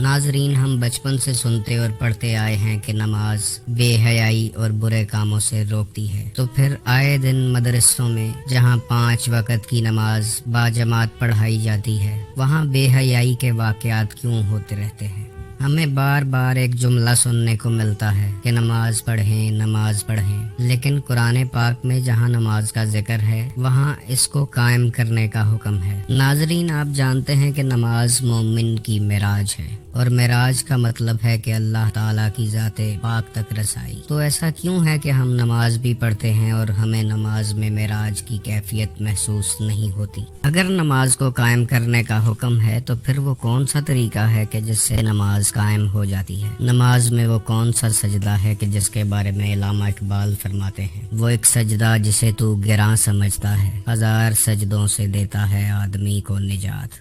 ناظرین، ہم بچپن سے سنتے اور پڑھتے آئے ہیں کہ نماز بے حیائی اور برے کاموں سے روکتی ہے، تو پھر آئے دن مدرسوں میں جہاں 5 وقت کی نماز باجماعت پڑھائی جاتی ہے، وہاں بے حیائی کے واقعات کیوں ہوتے رہتے ہیں؟ ہمیں بار بار ایک جملہ سننے کو ملتا ہے کہ نماز پڑھیں، نماز پڑھیں، لیکن قرآن پاک میں جہاں نماز کا ذکر ہے وہاں اس کو قائم کرنے کا حکم ہے۔ ناظرین، آپ جانتے ہیں کہ نماز مومن کی معراج ہے، اور معراج کا مطلب ہے کہ اللہ تعالیٰ کی ذات پاک تک رسائی۔ تو ایسا کیوں ہے کہ ہم نماز بھی پڑھتے ہیں اور ہمیں نماز میں معراج کی کیفیت محسوس نہیں ہوتی؟ اگر نماز کو قائم کرنے کا حکم ہے تو پھر وہ کون سا طریقہ ہے کہ جس سے نماز قائم ہو جاتی ہے؟ نماز میں وہ کون سا سجدہ ہے کہ جس کے بارے میں علامہ اقبال فرماتے ہیں، وہ ایک سجدہ جسے تو گراں سمجھتا ہے، 1000 سجدوں سے دیتا ہے آدمی کو نجات۔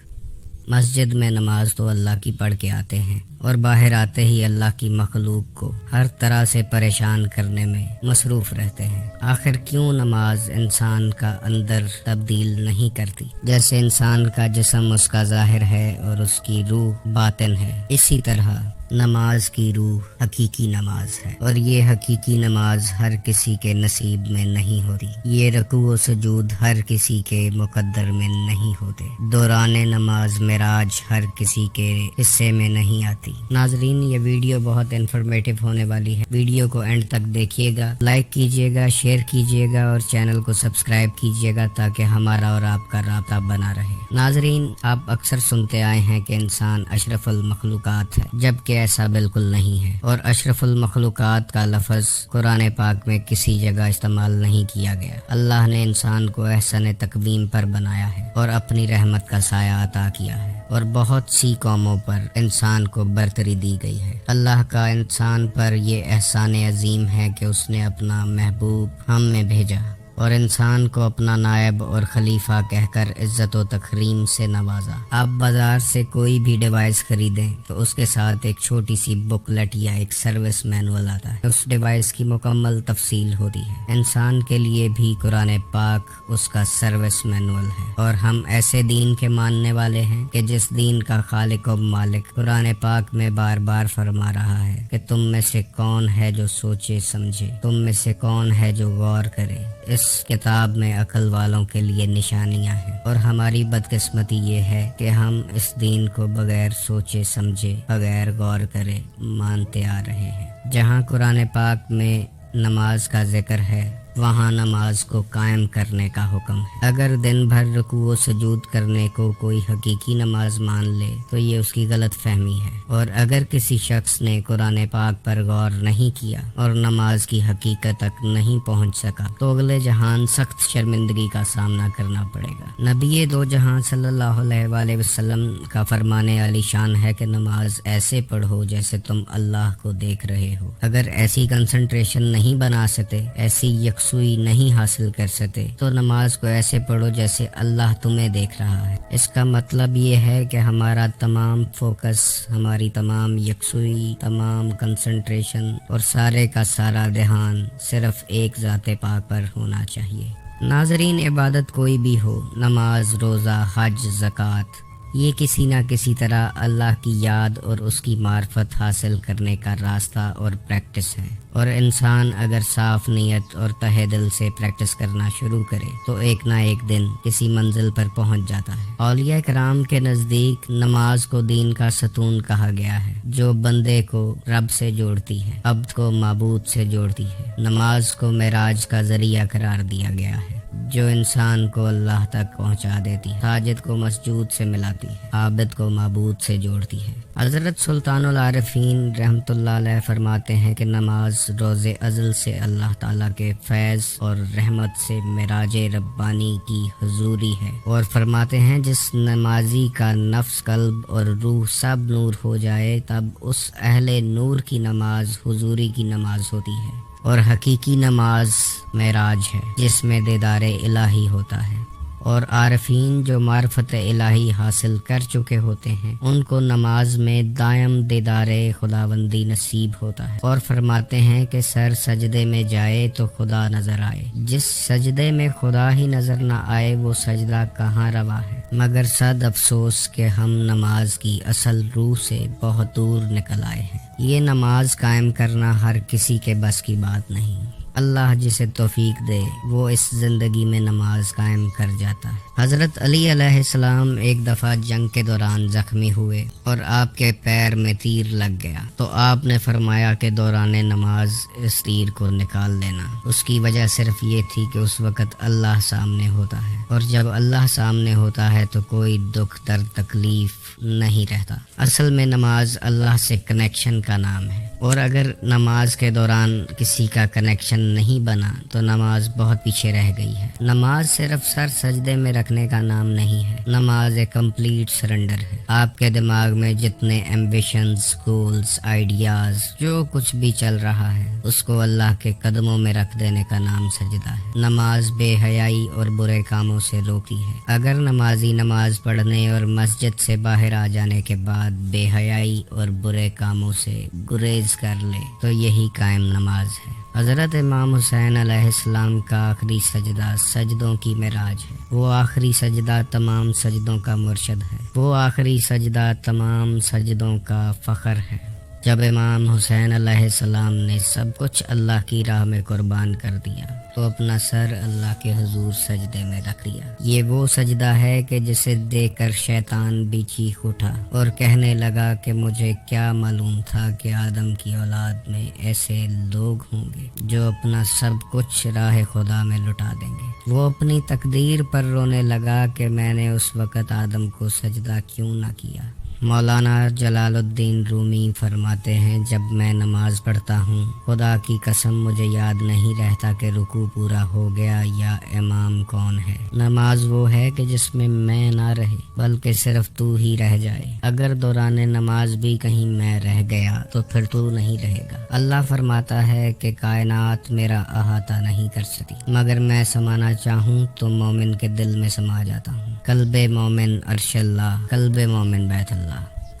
مسجد میں نماز تو اللہ کی پڑھ کے آتے ہیں اور باہر آتے ہی اللہ کی مخلوق کو ہر طرح سے پریشان کرنے میں مصروف رہتے ہیں۔ آخر کیوں نماز انسان کا اندر تبدیل نہیں کرتی؟ جیسے انسان کا جسم اس کا ظاہر ہے اور اس کی روح باطن ہے، اسی طرح نماز کی روح حقیقی نماز ہے، اور یہ حقیقی نماز ہر کسی کے نصیب میں نہیں ہوتی۔ یہ رکوع و سجود ہر کسی کے مقدر میں نہیں ہوتے۔ دوران نماز معراج ہر کسی کے حصے میں نہیں آتی۔ ناظرین، یہ ویڈیو بہت انفارمیٹیو ہونے والی ہے، ویڈیو کو اینڈ تک دیکھیے گا، لائک کیجیے گا، شیئر کیجیے گا اور چینل کو سبسکرائب کیجیے گا تاکہ ہمارا اور آپ کا رابطہ بنا رہے۔ ناظرین، آپ اکثر سنتے آئے ہیں کہ انسان اشرف المخلوقات ہے، جبکہ ایسا بالکل نہیں ہے، اور اشرف المخلوقات کا لفظ قرآن پاک میں کسی جگہ استعمال نہیں کیا گیا۔ اللہ نے انسان کو احسن تقویم پر بنایا ہے اور اپنی رحمت کا سایہ عطا کیا ہے، اور بہت سی قوموں پر انسان کو برتری دی گئی ہے۔ اللہ کا انسان پر یہ احسان عظیم ہے کہ اس نے اپنا محبوب ہم میں بھیجا اور انسان کو اپنا نائب اور خلیفہ کہہ کر عزت و تکریم سے نوازا۔ آپ بازار سے کوئی بھی ڈیوائس خریدیں تو اس کے ساتھ ایک چھوٹی سی بکلیٹ یا ایک سروس مینول آتا ہے، اس ڈیوائس کی مکمل تفصیل ہوتی ہے۔ انسان کے لیے بھی قرآن پاک اس کا سروس مینول ہے، اور ہم ایسے دین کے ماننے والے ہیں کہ جس دین کا خالق و مالک قرآن پاک میں بار بار فرما رہا ہے کہ تم میں سے کون ہے جو سوچے سمجھے، تم میں سے کون ہے جو غور کرے۔ اس کتاب میں عقل والوں کے لیے نشانیاں ہیں، اور ہماری بدقسمتی یہ ہے کہ ہم اس دین کو بغیر سوچے سمجھے، بغیر غور کرے مانتے آ رہے ہیں۔ جہاں قرآن پاک میں نماز کا ذکر ہے وہاں نماز کو قائم کرنے کا حکم ہے۔ اگر دن بھر رکوع و سجود کرنے کو کوئی حقیقی نماز مان لے تو یہ اس کی غلط فہمی ہے، اور اگر کسی شخص نے قرآن پاک پر غور نہیں کیا اور نماز کی حقیقت تک نہیں پہنچ سکا تو اگلے جہان سخت شرمندگی کا سامنا کرنا پڑے گا۔ نبی دو جہاں صلی اللہ علیہ وآلہ وسلم کا فرمانے عالی شان ہے کہ نماز ایسے پڑھو جیسے تم اللہ کو دیکھ رہے ہو۔ اگر ایسی کنسنٹریشن نہیں بنا سکتے، ایسی یکسوئی نہیں حاصل کر سکتے، تو نماز کو ایسے پڑھو جیسے اللہ تمہیں دیکھ رہا ہے۔ اس کا مطلب یہ ہے کہ ہمارا تمام فوکس، ہماری تمام یکسوئی، تمام کنسنٹریشن اور سارے کا سارا دھیان صرف ایک ذات پاک پر ہونا چاہیے۔ ناظرین، عبادت کوئی بھی ہو، نماز، روزہ، حج، زکوٰۃ، یہ کسی نہ کسی طرح اللہ کی یاد اور اس کی معرفت حاصل کرنے کا راستہ اور پریکٹس ہے، اور انسان اگر صاف نیت اور تہہ دل سے پریکٹس کرنا شروع کرے تو ایک نہ ایک دن کسی منزل پر پہنچ جاتا ہے۔ اولیاء کرام کے نزدیک نماز کو دین کا ستون کہا گیا ہے، جو بندے کو رب سے جوڑتی ہے، عبد کو معبود سے جوڑتی ہے۔ نماز کو معراج کا ذریعہ قرار دیا گیا ہے، جو انسان کو اللہ تک پہنچا دیتی ہے، ساجد کو مسجود سے ملاتی ہے، عابد کو معبود سے جوڑتی ہے۔ حضرت سلطان العارفین رحمۃ اللہ علیہ فرماتے ہیں کہ نماز روز ازل سے اللہ تعالیٰ کے فیض اور رحمت سے معراج ربانی کی حضوری ہے، اور فرماتے ہیں جس نمازی کا نفس، قلب اور روح سب نور ہو جائے تب اس اہل نور کی نماز حضوری کی نماز ہوتی ہے، اور حقیقی نماز معراج ہے جس میں دیدار الہی ہوتا ہے۔ اور عارفین جو معرفت الہی حاصل کر چکے ہوتے ہیں ان کو نماز میں دائم دیدار خداوندی نصیب ہوتا ہے، اور فرماتے ہیں کہ سر سجدے میں جائے تو خدا نظر آئے۔ جس سجدے میں خدا ہی نظر نہ آئے وہ سجدہ کہاں روا ہے۔ مگر صد افسوس کہ ہم نماز کی اصل روح سے بہت دور نکل آئے ہیں۔ یہ نماز قائم کرنا ہر کسی کے بس کی بات نہیں۔ اللہ جسے توفیق دے وہ اس زندگی میں نماز قائم کر جاتا ہے۔ حضرت علی علیہ السلام ایک دفعہ جنگ کے دوران زخمی ہوئے اور آپ کے پیر میں تیر لگ گیا، تو آپ نے فرمایا کہ دوران نماز اس تیر کو نکال لینا۔ اس کی وجہ صرف یہ تھی کہ اس وقت اللہ سامنے ہوتا ہے، اور جب اللہ سامنے ہوتا ہے تو کوئی دکھ درد تکلیف نہیں رہتا۔ اصل میں نماز اللہ سے کنیکشن کا نام ہے، اور اگر نماز کے دوران کسی کا کنیکشن نہیں بنا تو نماز بہت پیچھے رہ گئی ہے۔ نماز صرف سر سجدے میں رکھنے کا نام نہیں ہے، نماز ایک کمپلیٹ سرنڈر ہے۔ آپ کے دماغ میں جتنے ایمبیشنز، گولز، آئیڈیاز، جو کچھ بھی چل رہا ہے اس کو اللہ کے قدموں میں رکھ دینے کا نام سجدہ ہے۔ نماز بے حیائی اور برے کاموں سے روکتی ہے۔ اگر نمازی نماز پڑھنے اور مسجد سے باہر آ جانے کے بعد بے حیائی اور برے کاموں سے گریز کر لے تو یہی قائم نماز ہے۔ حضرت امام حسین علیہ السلام کا آخری سجدہ سجدوں کی معراج ہے۔ وہ آخری سجدہ تمام سجدوں کا مرشد ہے، وہ آخری سجدہ تمام سجدوں کا فخر ہے۔ جب امام حسین علیہ السلام نے سب کچھ اللہ کی راہ میں قربان کر دیا تو اپنا سر اللہ کے حضور سجدے میں رکھ دیا۔ یہ وہ سجدہ ہے کہ جسے دیکھ کر شیطان بھی چیخ اٹھا اور کہنے لگا کہ مجھے کیا معلوم تھا کہ آدم کی اولاد میں ایسے لوگ ہوں گے جو اپنا سب کچھ راہ خدا میں لٹا دیں گے۔ وہ اپنی تقدیر پر رونے لگا کہ میں نے اس وقت آدم کو سجدہ کیوں نہ کیا۔ مولانا جلال الدین رومی فرماتے ہیں جب میں نماز پڑھتا ہوں خدا کی قسم مجھے یاد نہیں رہتا کہ رکوع پورا ہو گیا یا امام کون ہے۔ نماز وہ ہے کہ جس میں میں نہ رہے بلکہ صرف تو ہی رہ جائے۔ اگر دوران نماز بھی کہیں میں رہ گیا تو پھر تو نہیں رہے گا۔ اللہ فرماتا ہے کہ کائنات میرا احاطہ نہیں کر سکتی، مگر میں سمانا چاہوں تو مومن کے دل میں سما جاتا ہوں۔ قلب مومن عرش اللہ، قلب مومن بیت اللہ۔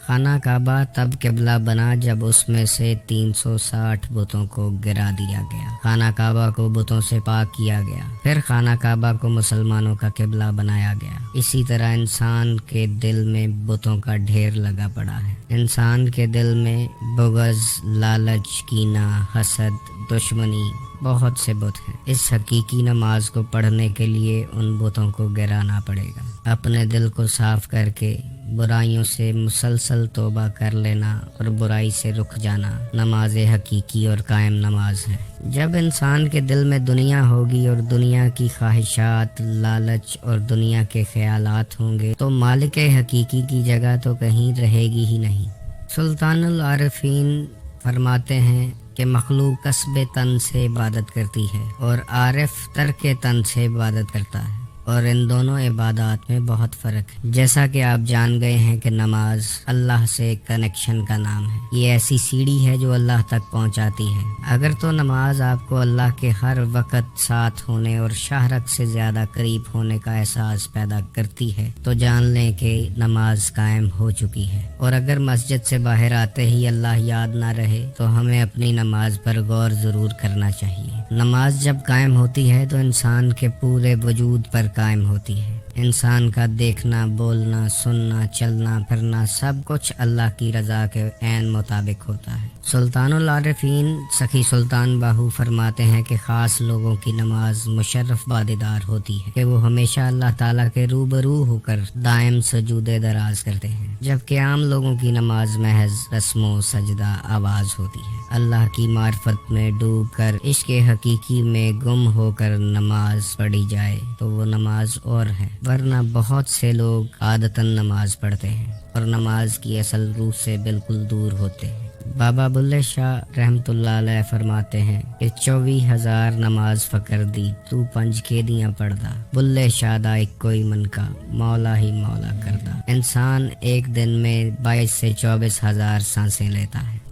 خانہ کعبہ تب قبلہ بنا جب اس میں سے 360 بتوں کو گرا دیا گیا۔ خانہ کعبہ کو بتوں سے پاک کیا گیا، پھر خانہ کعبہ کو مسلمانوں کا قبلہ بنایا گیا۔ اسی طرح انسان کے دل میں بتوں کا ڈھیر لگا پڑا ہے۔ انسان کے دل میں بغض، لالچ، کینہ، حسد، دشمنی، بہت سے بت ہیں۔ اس حقیقی نماز کو پڑھنے کے لیے ان بتوں کو گرانا پڑے گا۔ اپنے دل کو صاف کر کے برائیوں سے مسلسل توبہ کر لینا اور برائی سے رک جانا نماز حقیقی اور قائم نماز ہے۔ جب انسان کے دل میں دنیا ہوگی اور دنیا کی خواہشات، لالچ اور دنیا کے خیالات ہوں گے تو مالک حقیقی کی جگہ تو کہیں رہے گی ہی نہیں۔ سلطان العارفین فرماتے ہیں کہ مخلوق کسب تن سے عبادت کرتی ہے اور عارف ترک تن سے عبادت کرتا ہے، اور ان دونوں عبادات میں بہت فرق ہے۔ جیسا کہ آپ جان گئے ہیں کہ نماز اللہ سے کنیکشن کا نام ہے، یہ ایسی سیڑھی ہے جو اللہ تک پہنچاتی ہے۔ اگر تو نماز آپ کو اللہ کے ہر وقت ساتھ ہونے اور شہرک سے زیادہ قریب ہونے کا احساس پیدا کرتی ہے تو جان لیں کہ نماز قائم ہو چکی ہے۔ اور اگر مسجد سے باہر آتے ہی اللہ یاد نہ رہے تو ہمیں اپنی نماز پر غور ضرور کرنا چاہیے۔ نماز جب قائم ہوتی ہے تو انسان کے پورے وجود پر قائم ہوتی ہے۔ انسان کا دیکھنا، بولنا، سننا، چلنا، پھرنا سب کچھ اللہ کی رضا کے عین مطابق ہوتا ہے۔ سلطان العارفین سخی سلطان باہو فرماتے ہیں کہ خاص لوگوں کی نماز مشرف بادیدار ہوتی ہے کہ وہ ہمیشہ اللہ تعالیٰ کے روبرو ہو کر دائم سجود دراز کرتے ہیں، جبکہ عام لوگوں کی نماز محض رسم و سجدہ آواز ہوتی ہے۔ اللہ کی معرفت میں ڈوب کر عشق حقیقی میں گم ہو کر نماز پڑھی جائے تو وہ نماز اور ہے، ورنہ بہت سے لوگ عادتاً نماز پڑھتے ہیں اور نماز کی اصل روح سے بالکل دور ہوتے ہیں۔ بابا بلے شاہ رحمت اللہ علیہ فرماتے ہیں کہ 24,000 نماز فکر دی تو 5 کے دیاں پڑھدا، بلے شاہ دا ایک کوئی من کا مولا ہی مولا کردا۔ انسان ایک دن میں 22 سے 24,000 سانسیں لیتا ہے